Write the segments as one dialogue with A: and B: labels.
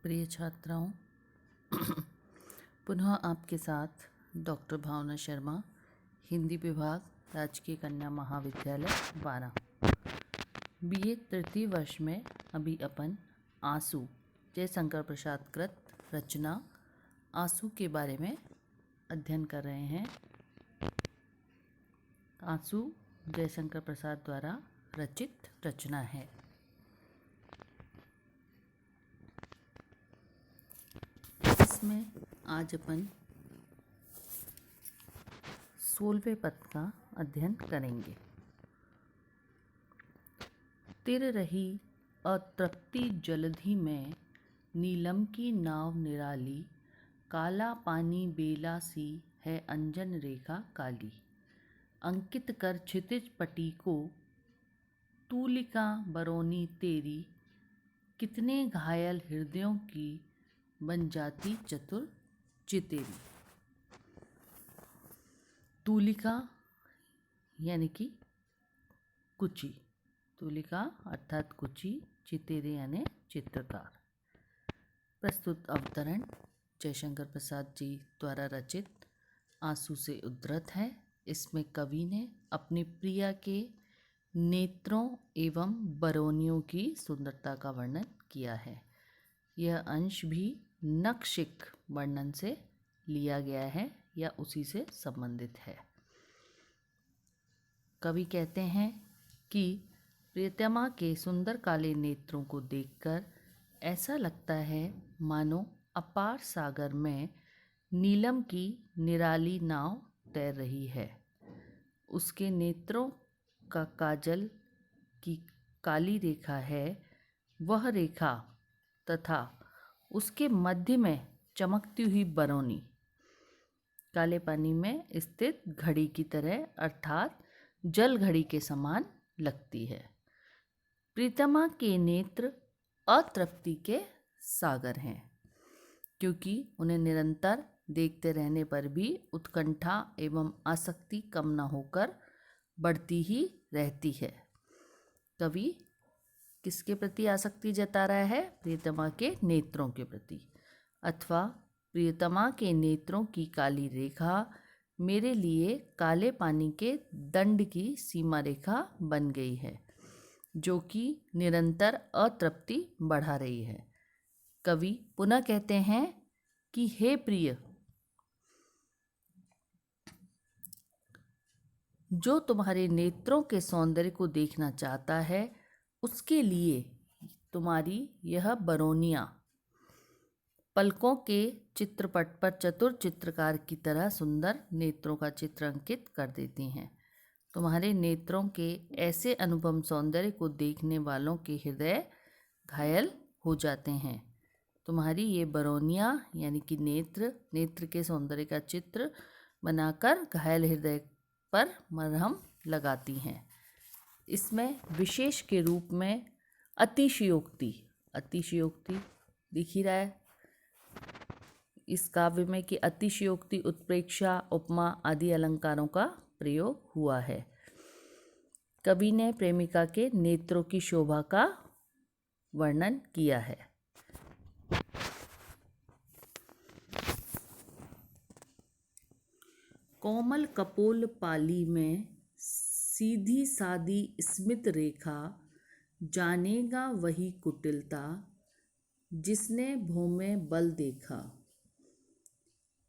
A: प्रिय छात्राओं, पुनः आपके साथ डॉक्टर भावना शर्मा, हिंदी विभाग, राजकीय कन्या महाविद्यालय बारा। बीए तृतीय वर्ष में अभी अपन आंसू जयशंकर प्रसाद कृत रचना आंसू के बारे में अध्ययन कर रहे हैं। आंसू जयशंकर प्रसाद द्वारा रचित रचना है। इसमें आज अपन 16वें पद का अध्ययन करेंगे। तिर रही अतृप्ति जलधि में, नीलम की नाव निराली, काला पानी बेला सी है अंजन रेखा काली। अंकित कर क्षितिज पटी को, तूलिका बरौनी तेरी, कितने घायल हृदयों की बन जाती चतुर चितेरी। तूलिका यानी कि कुची, तूलिका अर्थात कुची, चितेरी यानी चित्रकार। प्रस्तुत अवतरण जयशंकर प्रसाद जी द्वारा रचित आंसू से उद्धृत है। इसमें कवि ने अपनी प्रिया के नेत्रों एवं बरौनियों की सुंदरता का वर्णन किया है। यह अंश भी नखशिख वर्णन से लिया गया है या उसी से संबंधित है। कवि कहते हैं कि प्रियतमा के सुंदर काले नेत्रों को देखकर ऐसा लगता है मानो अपार सागर में नीलम की निराली नाव तैर रही है। उसके नेत्रों का काजल की काली रेखा है, वह रेखा तथा उसके मध्य में चमकती हुई बरौनी काले पानी में स्थित घड़ी की तरह अर्थात जल घड़ी के समान लगती है। प्रीतमा के नेत्र अतृप्ति के सागर हैं, क्योंकि उन्हें निरंतर देखते रहने पर भी उत्कंठा एवं आसक्ति कम न होकर बढ़ती ही रहती है। कवि किसके प्रति आसक्ति जता रहा है? प्रियतमा के नेत्रों के प्रति, अथवा प्रियतमा के नेत्रों की काली रेखा मेरे लिए काले पानी के दंड की सीमा रेखा बन गई है, जो कि निरंतर अतृप्ति बढ़ा रही है। कवि पुनः कहते हैं कि हे प्रिय, जो तुम्हारे नेत्रों के सौंदर्य को देखना चाहता है, उसके लिए तुम्हारी यह बरौनियाँ पलकों के चित्रपट पर चतुर चित्रकार की तरह सुंदर नेत्रों का चित्र अंकित कर देती हैं। तुम्हारे नेत्रों के ऐसे अनुपम सौंदर्य को देखने वालों के हृदय घायल हो जाते हैं। तुम्हारी ये बरौनियाँ यानी कि नेत्र के सौंदर्य का चित्र बनाकर घायल हृदय पर मरहम लगाती हैं। इसमें विशेष के रूप में अतिशयोक्ति दिख ही रहा है इस काव्य में कि अतिशयोक्ति, उत्प्रेक्षा, उपमा आदि अलंकारों का प्रयोग हुआ है। कवि ने प्रेमिका के नेत्रों की शोभा का वर्णन किया है। कोमल कपोल पाली में सीधी सादी स्मित रेखा, जानेगा वही कुटिलता जिसने भौमे बल देखा।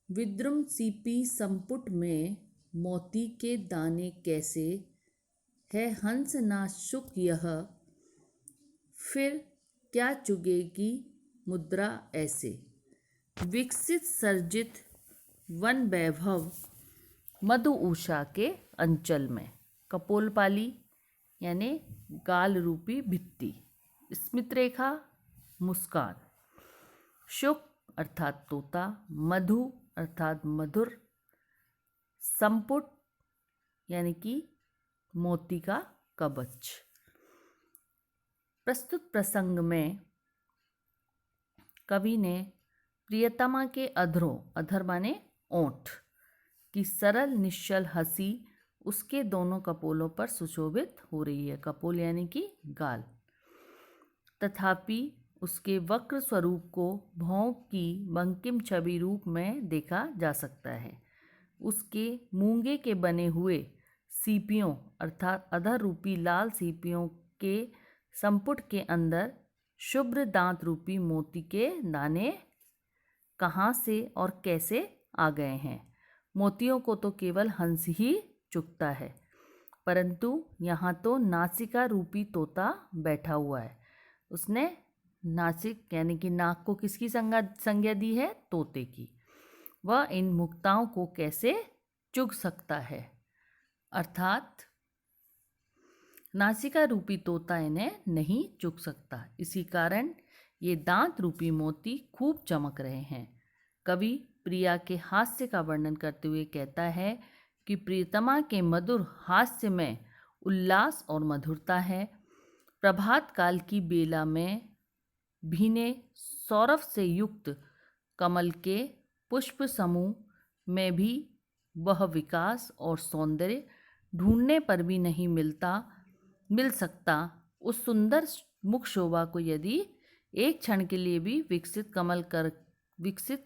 A: विद्रुम सीपी संपुट में मोती के दाने कैसे, है हंस ना शुक यह, फिर क्या चुगेगी मुद्रा ऐसे। विकसित सर्जित वन वैभव मधु उषा के अंचल में। कपोलपाली यानी गाल रूपी भित्ति, स्मित रेखा मुस्कान, शुक अर्थात तोता, मधु अर्थात मधुर, संपुट यानी कि मोती का कवच। प्रस्तुत प्रसंग में कवि ने प्रियतमा के अधरों, अधर माने ओंठ, की सरल निश्चल हंसी उसके दोनों कपोलों पर सुशोभित हो रही है। कपोल यानी कि गाल। तथापि उसके वक्र स्वरूप को भौं की बंकिम छवि रूप में देखा जा सकता है। उसके मूंगे के बने हुए सीपियों अर्थात अधर रूपी लाल सीपियों के संपुट के अंदर शुभ्र दांत रूपी मोती के दाने कहाँ से और कैसे आ गए हैं। मोतियों को तो केवल हंस ही चुगता है, परंतु यहाँ तो नासिका रूपी तोता बैठा हुआ है। उसने नासिक यानी कि नाक को किसकी संज्ञा दी है? तोते की। वह इन मुक्ताओं को कैसे चुग सकता है, अर्थात नासिका रूपी तोता इन्हें नहीं चुग सकता। इसी कारण ये दांत रूपी मोती खूब चमक रहे हैं। कवि प्रिया के हास्य का वर्णन करते हुए कहता है कि प्रियतमा के मधुर हास्य में उल्लास और मधुरता है। प्रभात काल की बेला में भीने सौरभ से युक्त कमल के पुष्प समूह में भी वह विकास और सौंदर्य ढूंढने पर भी नहीं मिल सकता। उस सुंदर मुख शोभा को यदि एक क्षण के लिए भी विकसित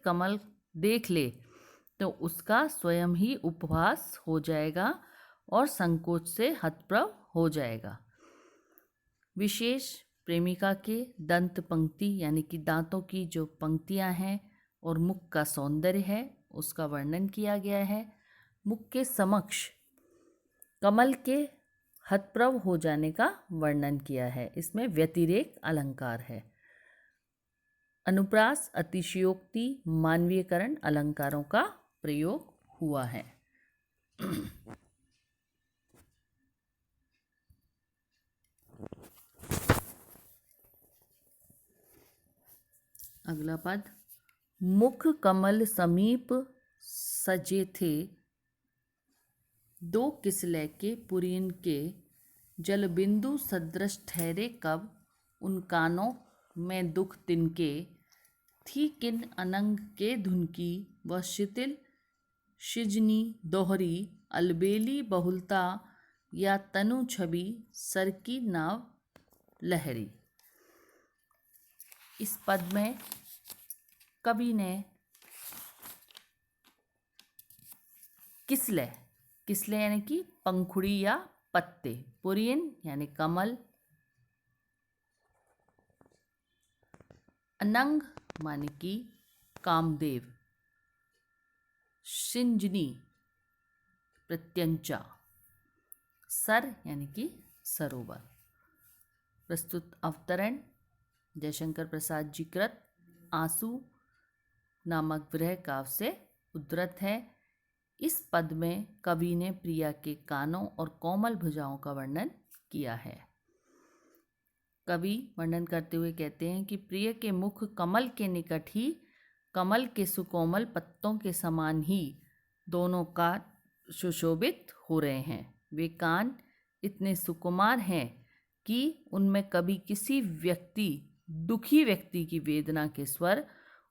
A: कमल देख ले तो उसका स्वयं ही उपहास हो जाएगा और संकोच से हतप्रभ हो जाएगा। विशेष प्रेमिका के दंत पंक्ति यानी कि दांतों की जो पंक्तियां हैं और मुख का सौंदर्य है उसका वर्णन किया गया है। मुख के समक्ष कमल के हतप्रभ हो जाने का वर्णन किया है। इसमें व्यतिरेक अलंकार है। अनुप्रास, अतिशयोक्ति, मानवीयकरण अलंकारों का प्रयोग हुआ है। अगला पद, मुख कमल समीप सजे थे, दो किसलय के पुरीन के, जल बिंदु सदृश ठहरे कब, उन कानों में दुख तिनके, थी किन अनंग के धुन की, वह शिथिल शिजनी दोहरी, अलबेली बहुलता या तनु छवि, सर की नाव लहरी। इस पद में कवि ने किसलय यानी कि पंखुड़ी या पत्ते, पुरीन यानी कमल, अनंग माने कि कामदेव, शिंजनी प्रत्यंचा, सर यानी कि सरोवर। प्रस्तुत अवतरण जयशंकर प्रसाद जी कृत आंसू नामक विरह काव्य से उद्धृत है। इस पद में कवि ने प्रिया के कानों और कोमल भुजाओं का वर्णन किया है। कवि वर्णन करते हुए कहते हैं कि प्रिय के मुख कमल के निकट ही, कमल के सुकोमल पत्तों के समान ही दोनों का सुशोभित हो रहे हैं। वे कान इतने सुकुमार हैं कि उनमें कभी किसी दुखी व्यक्ति की वेदना के स्वर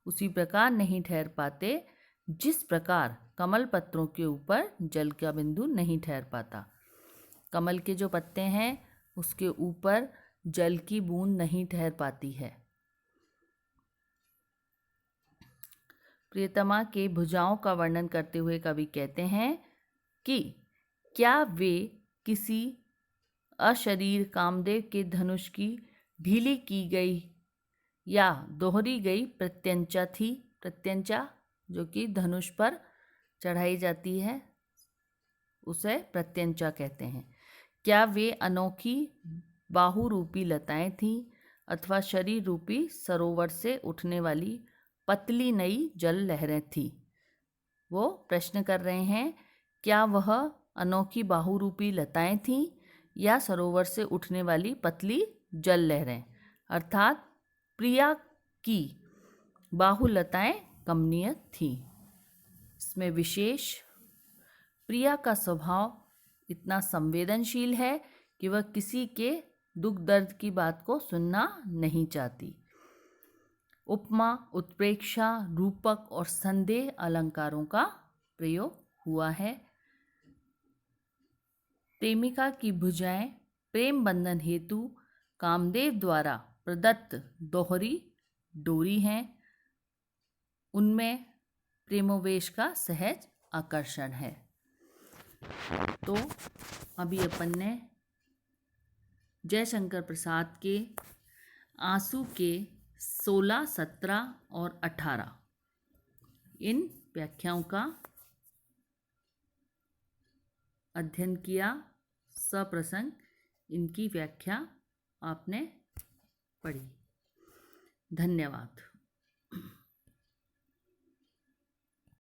A: उसी प्रकार नहीं ठहर पाते जिस प्रकार कमल पत्रों के ऊपर जल का बिंदु नहीं ठहर पाता। कमल के जो पत्ते हैं उसके ऊपर जल की बूंद नहीं ठहर पाती है। प्रियतमा के भुजाओं का वर्णन करते हुए कवि कहते हैं कि क्या वे किसी अशरीर कामदेव के धनुष की ढीली की गई या दोहरी गई प्रत्यंचा थी। प्रत्यंचा जो कि धनुष पर चढ़ाई जाती है उसे प्रत्यंचा कहते हैं। क्या वे अनोखी बाहु रूपी लताएं थीं अथवा शरीर रूपी सरोवर से उठने वाली पतली नई जल लहरें थीं। वो प्रश्न कर रहे हैं क्या वह अनोखी बाहु रूपी लताएं थीं या सरोवर से उठने वाली पतली जल लहरें, अर्थात प्रिया की बाहुलताएं कमनीय थीं। इसमें विशेष प्रिया का स्वभाव इतना संवेदनशील है कि वह किसी के दुख दर्द की बात को सुनना नहीं चाहती। उपमा, उत्प्रेक्षा, रूपक और संदेह अलंकारों का प्रयोग हुआ है। प्रेमिका की भुजाएं प्रेम बंधन हेतु कामदेव द्वारा प्रदत्त दोहरी डोरी हैं, उनमें प्रेमोवेश का सहज आकर्षण है। तो अभी अपन ने जयशंकर प्रसाद के आंसू के 16, 17 और 18 इन व्याख्याओं का अध्ययन किया। सप्रसंग इनकी व्याख्या आपने पढ़ी। धन्यवाद।